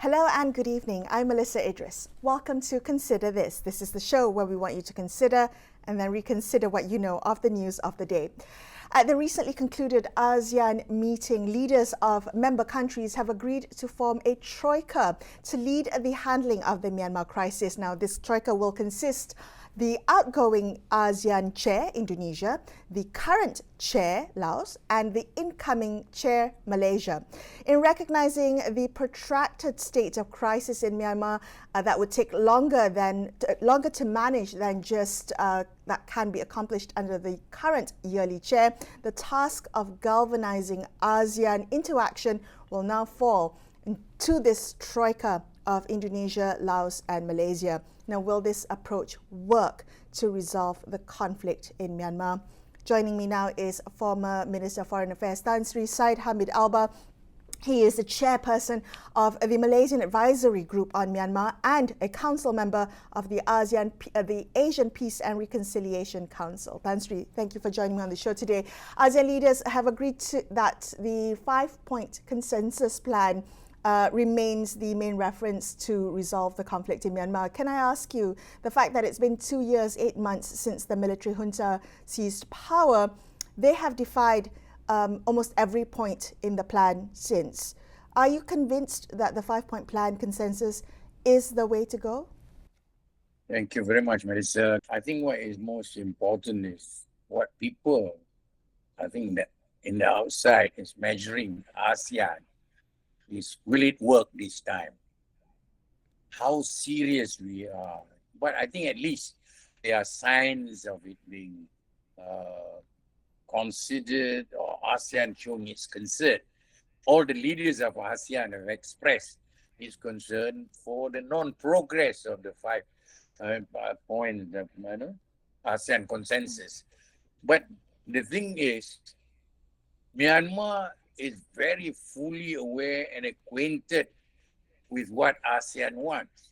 Hello and good evening. I'm Melisa Idris. Welcome to Consider This. This is the show where we want you to consider and then reconsider what you know of the news of the day. At the recently concluded ASEAN meeting, leaders of member countries have agreed to form a troika to lead the handling of the Myanmar crisis. Now, this troika will consist the outgoing ASEAN chair, Indonesia, the current chair, Laos, and the incoming chair, Malaysia. In recognizing the protracted state of crisis in Myanmar that would take longer to manage than just that can be accomplished under the current yearly chair, the task of galvanizing ASEAN into action will now fall to this troika of Indonesia, Laos, and Malaysia. Now, will this approach work to resolve the conflict in Myanmar? Joining me now is former Minister of Foreign Affairs Tan Sri Syed Hamid Albar. He is the chairperson of the Malaysian Advisory Group on Myanmar and a council member of the Asian Peace and Reconciliation Council. Tan Sri, thank you for joining me on the show today. ASEAN leaders have agreed that the 5-point consensus plan remains the main reference to resolve the conflict in Myanmar. Can I ask you, the fact that it's been 2 years, 8 months since the military junta seized power, they have defied almost every point in the plan since. Are you convinced that the 5-point plan consensus is the way to go? Thank you very much, Melissa. I think what is most important is what people, I think that in the outside is measuring ASEAN is, will it work this time? How serious we are. But I think at least there are signs of it being considered, or ASEAN showing its concern. All the leaders of ASEAN have expressed its concern for the non-progress of the 5-point ASEAN consensus. But the thing is, Myanmar is very fully aware and acquainted with what ASEAN wants.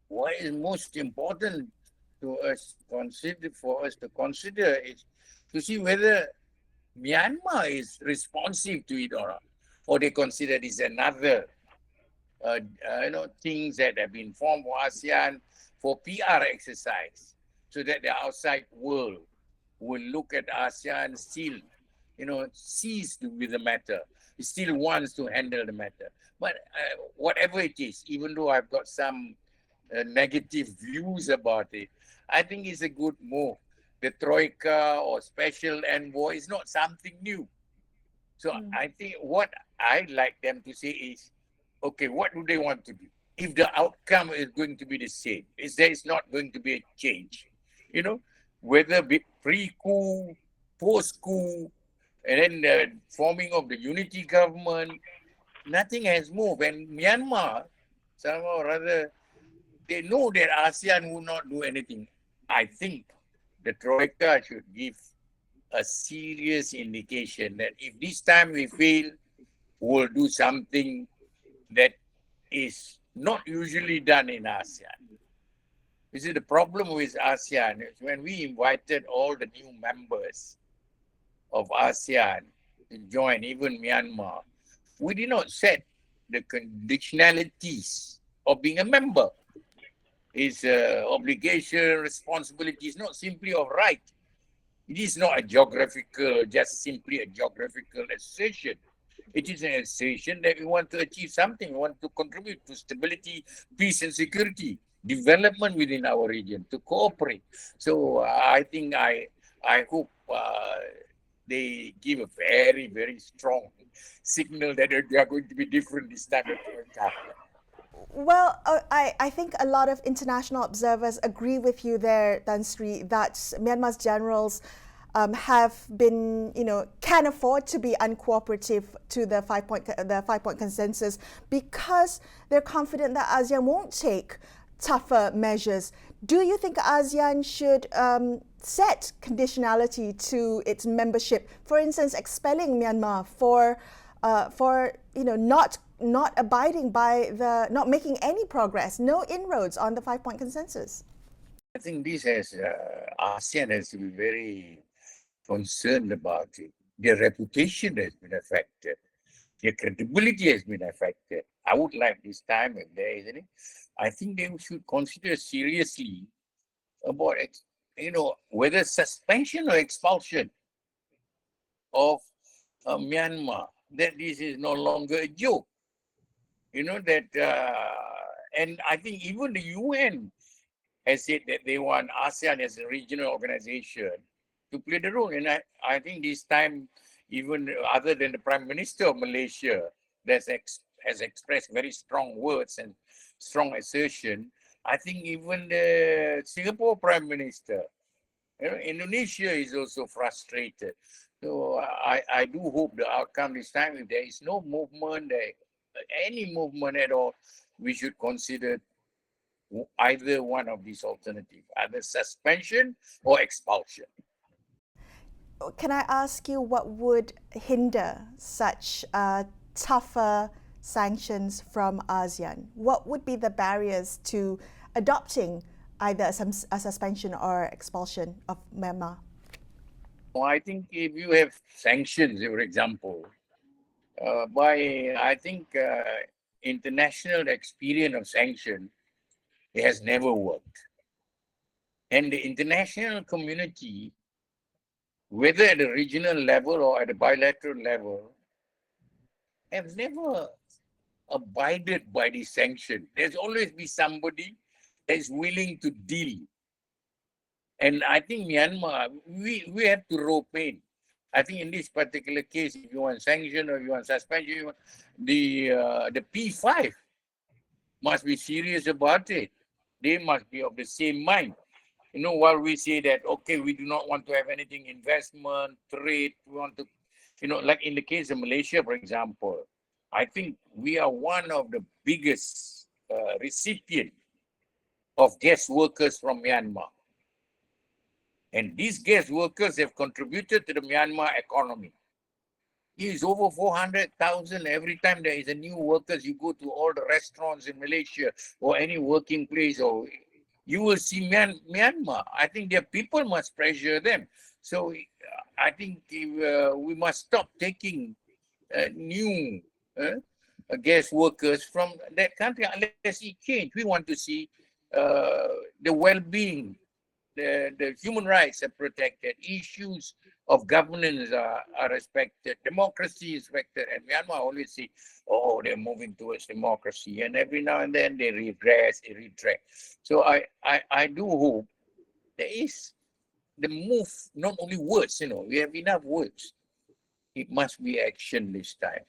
What is most important to us to consider is to see whether Myanmar is responsive to it or not, or they consider this another things that have been formed for ASEAN for PR exercise, so that the outside world will look at ASEAN still seized with the matter. He still wants to handle the matter. But whatever it is, even though I've got some negative views about it, I think it's a good move. The troika or special envoy is not something new. So I think what I'd like them to say is, okay, what do they want to do? If the outcome is going to be the same, if there is not going to be a change, whether pre-coup, post-coup, and then the forming of the unity government, nothing has moved. And Myanmar, somehow or other, they know that ASEAN will not do anything. I think the troika should give a serious indication that if this time we fail, we'll do something that is not usually done in ASEAN. You see, the problem with ASEAN is when we invited all the new members of ASEAN to join, even Myanmar, we did not set the conditionalities of being a member. It's obligation, responsibility is not simply of right. It is not just simply a geographical assertion. It is an assertion that we want to achieve something. We want to contribute to stability, peace and security, development within our region, to cooperate. So I think I hope they give a very, very strong signal that they are going to be different this time. Well, I think a lot of international observers agree with you there, Tan Sri, that Myanmar's generals have been, can afford to be uncooperative to the 5-point consensus because they're confident that ASEAN won't take tougher measures. Do you think ASEAN should set conditionality to its membership? For instance, expelling Myanmar for not abiding by not making any progress, no inroads on the 5-point consensus. I think this ASEAN has to be very concerned about it. Their reputation has been affected. Their credibility has been affected. I would like this time, if there is any, I think they should consider seriously about, whether suspension or expulsion of Myanmar, that this is no longer a joke. And I think even the UN has said that they want ASEAN as a regional organization to play the role. And I think this time, even other than the Prime Minister of Malaysia, has expressed very strong words and strong assertion. I think even the Singapore Prime Minister, Indonesia is also frustrated. So I do hope the outcome this time, if there is no movement, any movement at all, we should consider either one of these alternatives, either suspension or expulsion. Can I ask you what would hinder such tougher sanctions from ASEAN? What would be the barriers to adopting either a suspension or expulsion of Myanmar? Well, I think if you have sanctions, for example, I think international experience of sanction, it has never worked. And the international community, whether at a regional level or at a bilateral level, have never abided by the sanction. There's always be somebody that is willing to deal. And I think Myanmar, we have to rope in. I think in this particular case, if you want sanction or you want suspension, the P5 must be serious about it. They must be of the same mind. While we say that, okay, we do not want to have anything investment, trade, we want to, like in the case of Malaysia, for example, I think we are one of the biggest recipients of guest workers from Myanmar. And these guest workers have contributed to the Myanmar economy. It is over 400,000 every time there is a new workers. You go to all the restaurants in Malaysia or any working place, or you will see Myanmar. I think their people must pressure them. So I think we must stop taking new guest workers from that country unless it change. We want to see the well-being, the human rights are protected, issues of governance are respected, democracy is respected, and Myanmar always say, oh, they're moving towards democracy, and every now and then they regress, they retract. So I do hope there is the move, not only words, we have enough words. It must be action this time.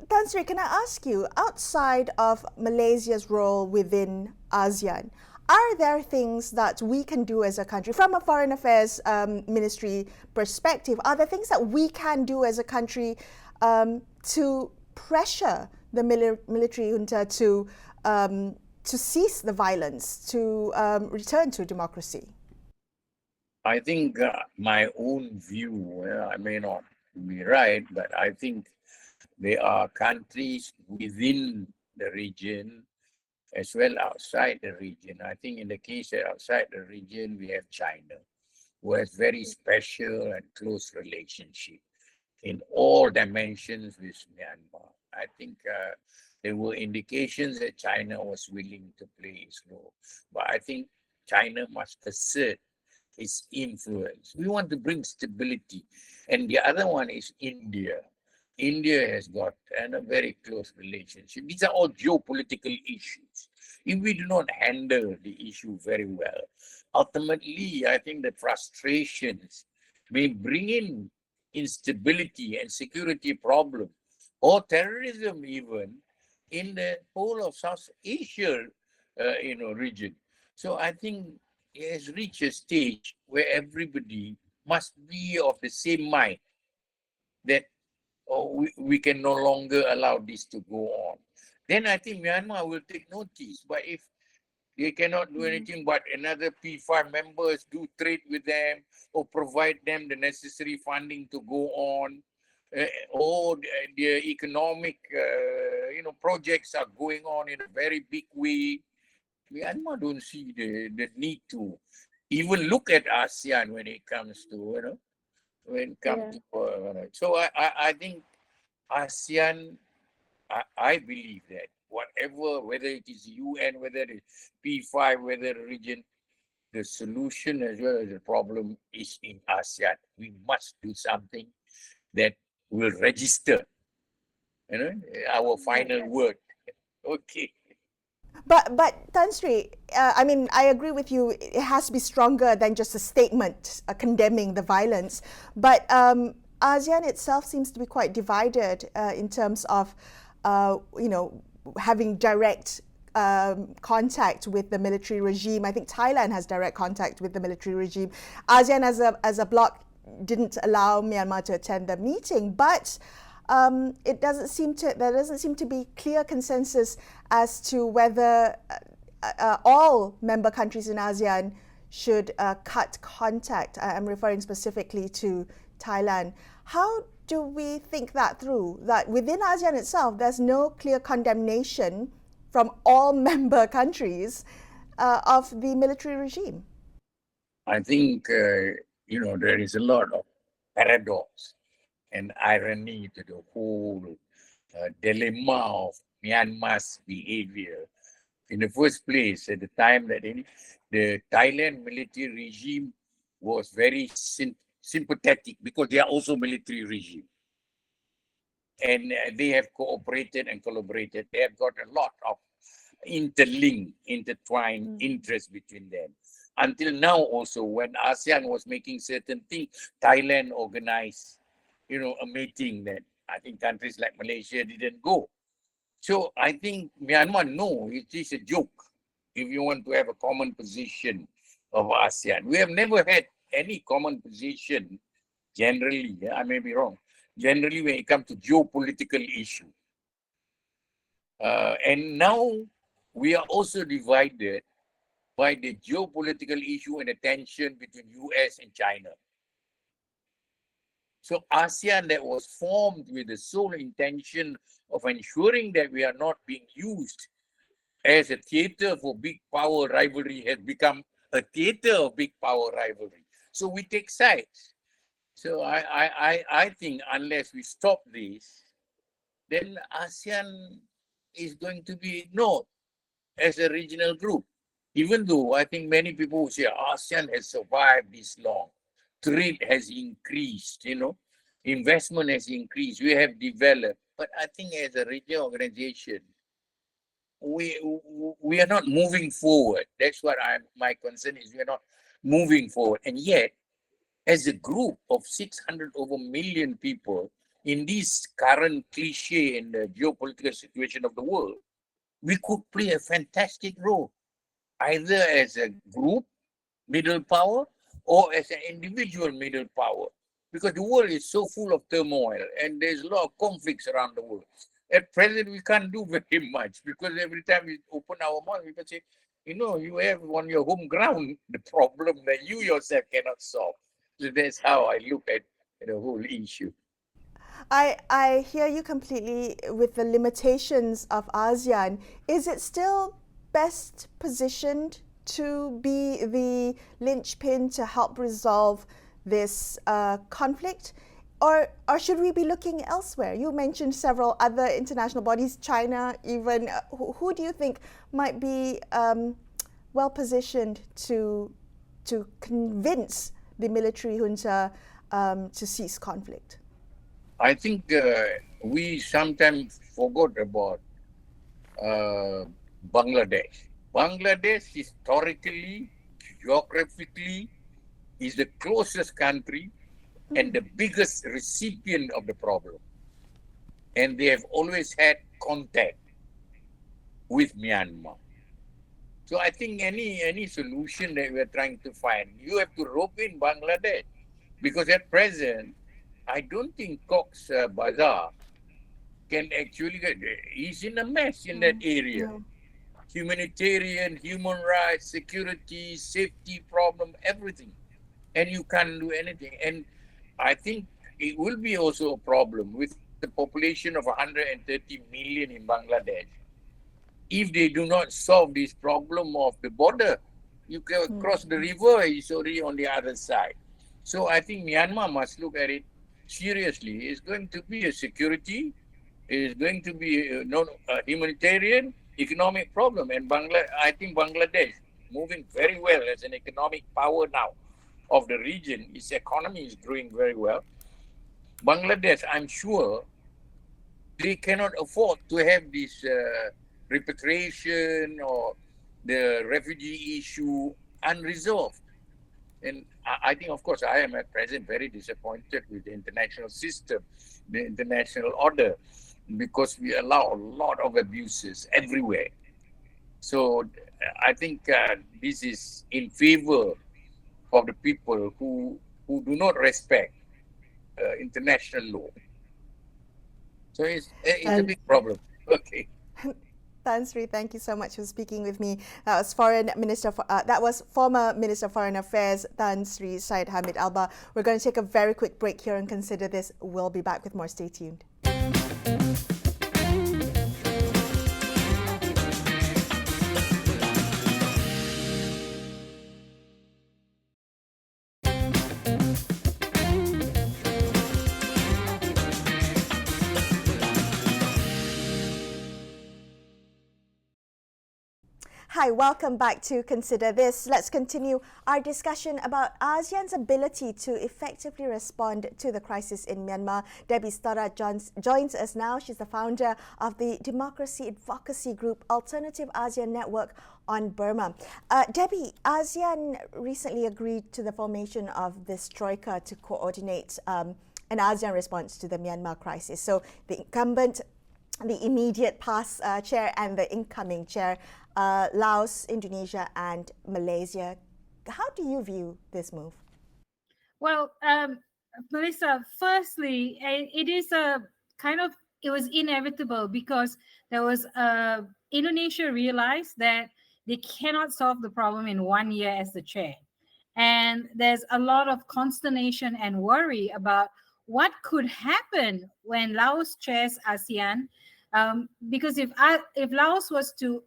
Tan Sri, can I ask you, outside of Malaysia's role within ASEAN, are there things that we can do as a country, from a foreign affairs ministry perspective, are there things that we can do as a country to pressure the military junta to cease the violence, to return to democracy? I think my own view, I may not be right, but I think there are countries within the region as well outside the region. I think in the case of outside the region, we have China, who has very special and close relationship in all dimensions with Myanmar. I think there were indications that China was willing to play its role. But I think China must assert its influence. We want to bring stability. And the other one is India. India has got a very close relationship. These are all geopolitical issues. If we do not handle the issue very well, ultimately, I think the frustrations may bring in instability and security problems, or terrorism even, in the whole of South Asia, region. So I think it has reached a stage where everybody must be of the same mind that we can no longer allow this to go on. Then I think Myanmar will take notice. But if they cannot do anything but another P5 members do trade with them or provide them the necessary funding to go on, or their economic projects are going on in a very big way, Myanmar don't see the need to even look at ASEAN when it comes to, so I think ASEAN, I believe that whatever, whether it is UN, whether it is P5, whether region, the solution as well as the problem is in ASEAN. We must do something that will register, our final word. Okay. But Tan Sri, I mean, I agree with you. It has to be stronger than just a statement condemning the violence. But ASEAN itself seems to be quite divided in terms of, having direct contact with the military regime. I think Thailand has direct contact with the military regime. ASEAN as a bloc didn't allow Myanmar to attend the meeting, but there doesn't seem to be clear consensus as to whether all member countries in ASEAN should cut contact. I'm referring specifically to Thailand. How do we think that through? That within ASEAN itself, there's no clear condemnation from all member countries of the military regime. I think, there is a lot of paradox and irony to the whole dilemma of Myanmar's behavior. In the first place, at the time that the Thailand military regime was very sympathetic because they are also military regime. And they have cooperated and collaborated. They have got a lot of intertwined interests between them. Until now also, when ASEAN was making certain things, Thailand organized, a meeting that I think countries like Malaysia didn't go. So I think Myanmar, no, it is a joke if you want to have a common position of ASEAN. We have never had any common position generally, I may be wrong, generally when it comes to geopolitical issue. And now we are also divided by the geopolitical issue and the tension between US and China. So ASEAN that was formed with the sole intention of ensuring that we are not being used as a theater for big power rivalry has become a theater of big power rivalry. So we take sides. So I think unless we stop this, then ASEAN is going to be ignored as a regional group. Even though I think many people will say ASEAN has survived this long, trade has increased, investment has increased, we have developed. But I think as a regional organization, we are not moving forward. That's what my concern is. We are not moving forward. And yet, as a group of 600 over million people in this current cliche in the geopolitical situation of the world, we could play a fantastic role, either as a group, middle power, or as an individual middle power. Because the world is so full of turmoil and there's a lot of conflicts around the world. At present, we can't do very much because every time we open our mouth, people say, you have on your home ground the problem that you yourself cannot solve. So that's how I look at the whole issue. I hear you completely with the limitations of ASEAN. Is it still best positioned to be the linchpin to help resolve this conflict? Or should we be looking elsewhere? You mentioned several other international bodies, China even. Who do you think might be well positioned to convince the military junta to cease conflict? I think we sometimes forgot about Bangladesh. Bangladesh historically, geographically, is the closest country and the biggest recipient of the problem. And they have always had contact with Myanmar. So I think any solution that we're trying to find, you have to rope in Bangladesh. Because at present, I don't think Cox's Bazar can actually he's in a mess in that area. No. Humanitarian, human rights, security, safety problem, everything. And you can't do anything. And I think it will be also a problem with the population of 130 million in Bangladesh. If they do not solve this problem of the border, you can cross the river, it's already on the other side. So I think Myanmar must look at it seriously. It's going to be a security is going to be not a humanitarian, economic problem. And I think Bangladesh moving very well as an economic power now of the region. Its economy is growing very well. Bangladesh, I'm sure, they cannot afford to have this repatriation or the refugee issue unresolved. And I think, of course, I am at present very disappointed with the international system, the international order, because we allow a lot of abuses everywhere. So I think this is in favor of the people who do not respect international law. So it's a big problem. Okay. Tan Sri, thank you so much for speaking with me. That was former Minister of Foreign Affairs Tan Sri Syed Hamid Albar. We're going to take a very quick break here and consider this. We'll be back with more. Stay tuned. Hi, welcome back to Consider This. Let's continue our discussion about ASEAN's ability to effectively respond to the crisis in Myanmar. Debbie Stothard joins us now. She's the founder of the democracy advocacy group Alternative ASEAN Network on Burma. Debbie, ASEAN recently agreed to the formation of this troika to coordinate an ASEAN response to the Myanmar crisis. So the incumbent, the immediate past chair and the incoming chair, Laos, Indonesia and Malaysia. How do you view this move? Well, Melisa, firstly, it was inevitable because there was Indonesia realized that they cannot solve the problem in 1 year as the chair. And there's a lot of consternation and worry about what could happen when Laos chairs ASEAN. Because if Laos was to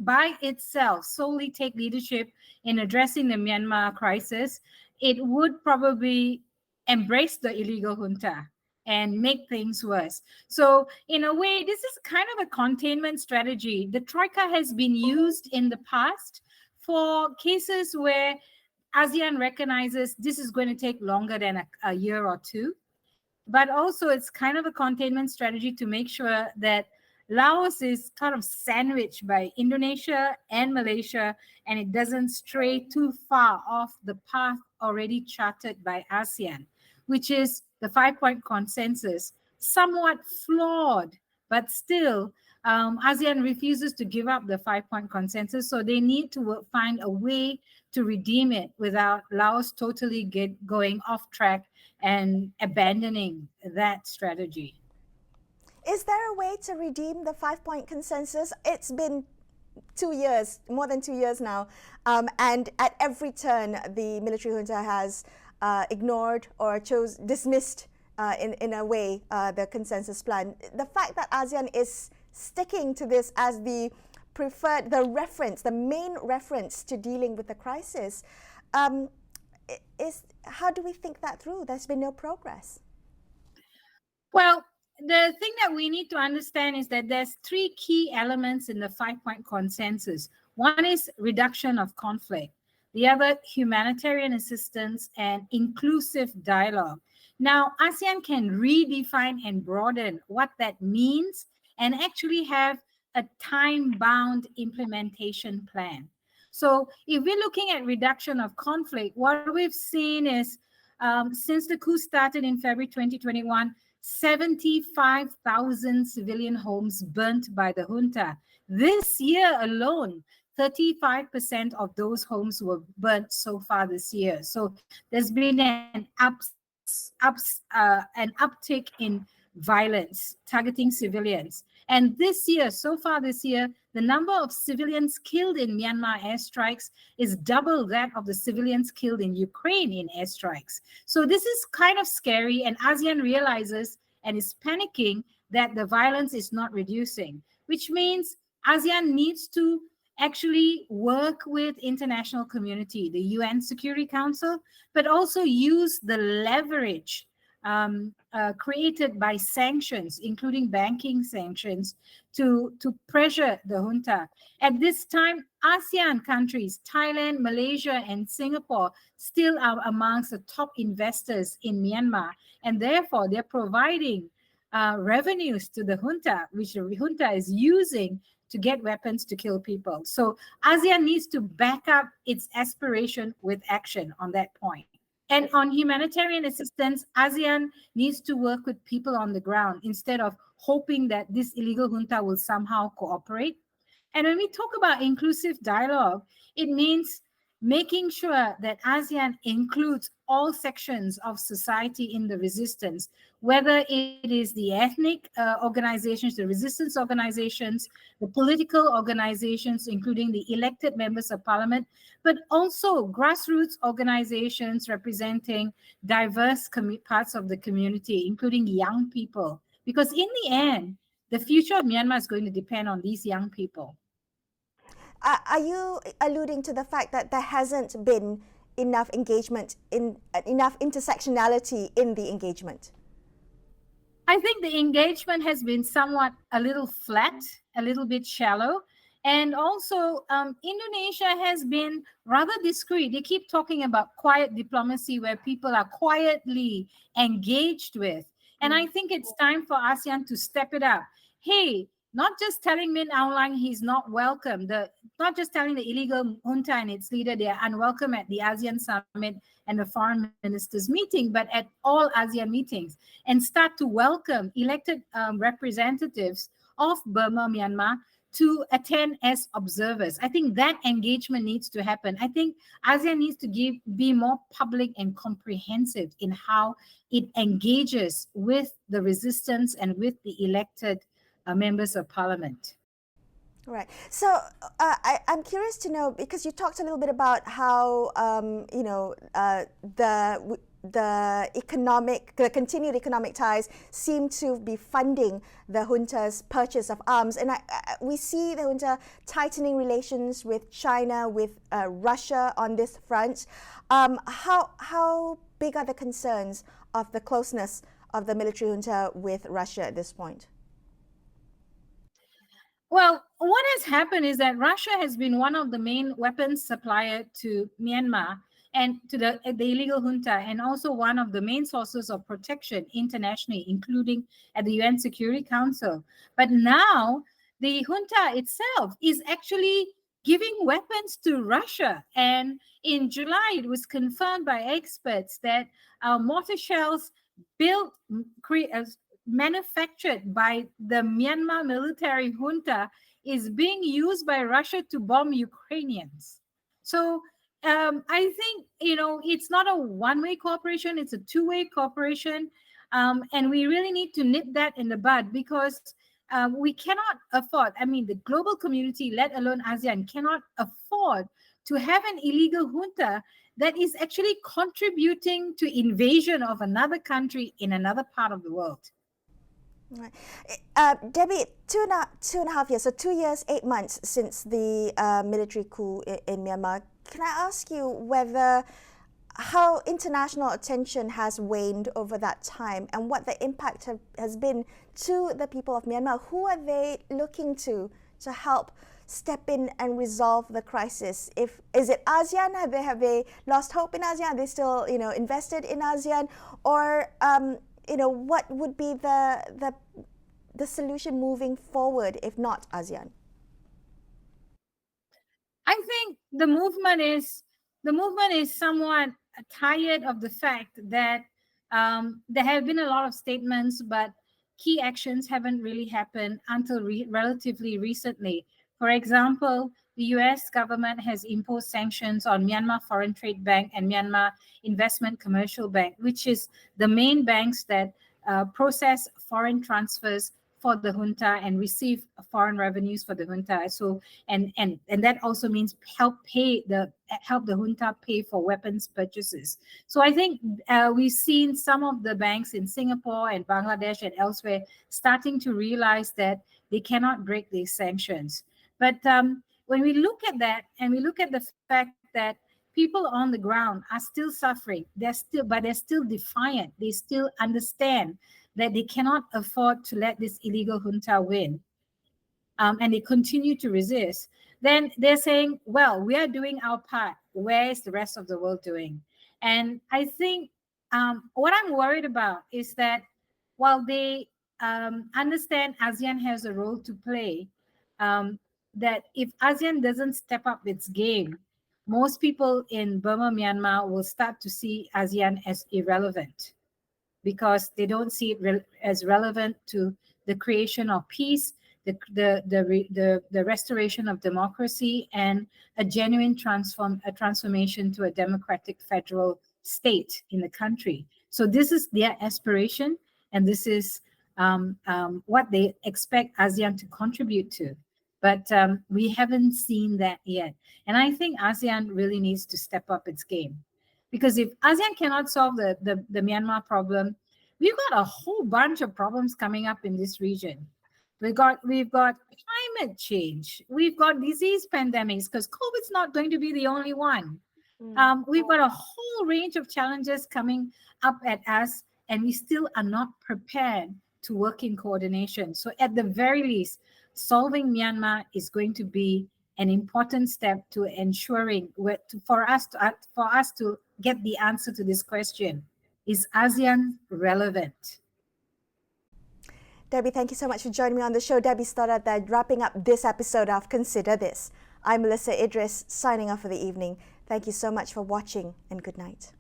by itself solely take leadership in addressing the Myanmar crisis, it would probably embrace the illegal junta and make things worse. So in a way, this is kind of a containment strategy. The troika has been used in the past for cases where ASEAN recognizes this is going to take longer than a year or two. But also it's kind of a containment strategy to make sure that Laos is kind of sandwiched by Indonesia and Malaysia, and it doesn't stray too far off the path already charted by ASEAN, which is the 5-point consensus, somewhat flawed, but still ASEAN refuses to give up the 5-point consensus, so they need to find a way to redeem it without Laos totally going off track and abandoning that strategy. Is there a way to redeem the 5-point consensus? It's been 2 years, more than 2 years now, and at every turn, the military junta has ignored or dismissed in a way the consensus plan. The fact that ASEAN is sticking to this as the preferred, the main reference to dealing with the crisis, how do we think that through? There's been no progress. Well, the thing that we need to understand is that there's 3 key elements in the 5-point consensus. One is reduction of conflict. The other, humanitarian assistance and inclusive dialogue. Now, ASEAN can redefine and broaden what that means and actually have a time-bound implementation plan. So if we're looking at reduction of conflict, what we've seen is since the coup started in February 2021, 75,000 civilian homes burnt by the junta. This year alone, 35% of those homes were burnt so far this year. So there's been an uptick in violence targeting civilians. And this year, so far this year, the number of civilians killed in Myanmar airstrikes is double that of the civilians killed in Ukraine in airstrikes. So this is kind of scary, and ASEAN realizes and is panicking that the violence is not reducing, which means ASEAN needs to actually work with international community, the UN Security Council, but also use the leverage created by sanctions, including banking sanctions, to pressure the junta. At this time, ASEAN countries, Thailand, Malaysia, and Singapore, still are amongst the top investors in Myanmar, and therefore they're providing revenues to the junta, which the junta is using to get weapons to kill people. So ASEAN needs to back up its aspiration with action on that point. And on humanitarian assistance, ASEAN needs to work with people on the ground instead of hoping that this illegal junta will somehow cooperate. And when we talk about inclusive dialogue, it means making sure that ASEAN includes all sections of society in the resistance, whether it is the ethnic organizations, the resistance organizations, the political organizations, including the elected members of parliament, but also grassroots organizations representing diverse parts of the community, including young people. Because in the end, the future of Myanmar is going to depend on these young people. Are you alluding to the fact that there hasn't been enough engagement, enough intersectionality in the engagement? I think the engagement has been somewhat a little flat, a little bit shallow. And also, Indonesia has been rather discreet. They keep talking about quiet diplomacy where people are quietly engaged with. And I think it's time for ASEAN to step it up. Hey, not just telling Min Aung Hlaing he's not welcome, not just telling the illegal junta and its leader they are unwelcome at the ASEAN summit and the foreign ministers meeting, but at all ASEAN meetings, and start to welcome elected representatives of Burma, Myanmar, to attend as observers. I think that engagement needs to happen. I think ASEAN needs to be more public and comprehensive in how it engages with the resistance and with the elected members of parliament. Right. So I'm curious to know, because you talked a little bit about how the continued economic ties seem to be funding the junta's purchase of arms, and we see the junta tightening relations with China, with Russia on this front. How big are the concerns of the closeness of the military junta with Russia at this point? Well, what has happened is that Russia has been one of the main weapons supplier to Myanmar and to the illegal junta, and also one of the main sources of protection internationally, including at the UN Security Council. But now the junta itself is actually giving weapons to Russia. And in July, it was confirmed by experts that mortar shells manufactured by the Myanmar military junta is being used by Russia to bomb Ukrainians. So I think, it's not a one-way cooperation, it's a two-way cooperation. And we really need to nip that in the bud, because we cannot afford, the global community, let alone ASEAN, cannot afford to have an illegal junta that is actually contributing to invasion of another country in another part of the world. Right. Debbie, two and a half years, so 2 years, 8 months since the military coup in Myanmar. Can I ask you how international attention has waned over that time, and what the impact has been to the people of Myanmar? Who are they looking to help step in and resolve the crisis? Is it ASEAN? Have they lost hope in ASEAN? Are they still invested in ASEAN? Or what would be the solution moving forward if not ASEAN? I think the movement is somewhat tired of the fact that there have been a lot of statements, but key actions haven't really happened until relatively recently. For example, the US government has imposed sanctions on Myanmar Foreign Trade Bank and Myanmar Investment Commercial Bank, which is the main banks that process foreign transfers for the junta and receive foreign revenues for the junta. So and that also means help the junta pay for weapons purchases. So I think we've seen some of the banks in Singapore and Bangladesh and elsewhere starting to realize that they cannot break these sanctions. But when we look at that, and we look at the fact that people on the ground are still suffering. But they're still defiant. They still understand that they cannot afford to let this illegal junta win. And they continue to resist. Then they're saying, well, we are doing our part. Where is the rest of the world doing? And I think what I'm worried about is that while they understand ASEAN has a role to play, that if ASEAN doesn't step up its game, most people in Burma, Myanmar will start to see ASEAN as irrelevant because they don't see it as relevant to the creation of peace, the restoration of democracy, and a genuine transformation to a democratic federal state in the country. So this is their aspiration, and this is what they expect ASEAN to contribute to. But we haven't seen that yet. And I think ASEAN really needs to step up its game. Because if ASEAN cannot solve the Myanmar problem, we've got a whole bunch of problems coming up in this region. We've got climate change. We've got disease pandemics, because COVID's not going to be the only one. We've got a whole range of challenges coming up at us, and we still are not prepared to work in coordination. So at the very least, solving Myanmar is going to be an important step to ensuring for us to get the answer to this question: is ASEAN relevant? Debbie, thank you so much for joining me on the show. Debbie Stothard there, wrapping up this episode of Consider This. I'm Melisa Idris, signing off for the evening. Thank you so much for watching, and good night.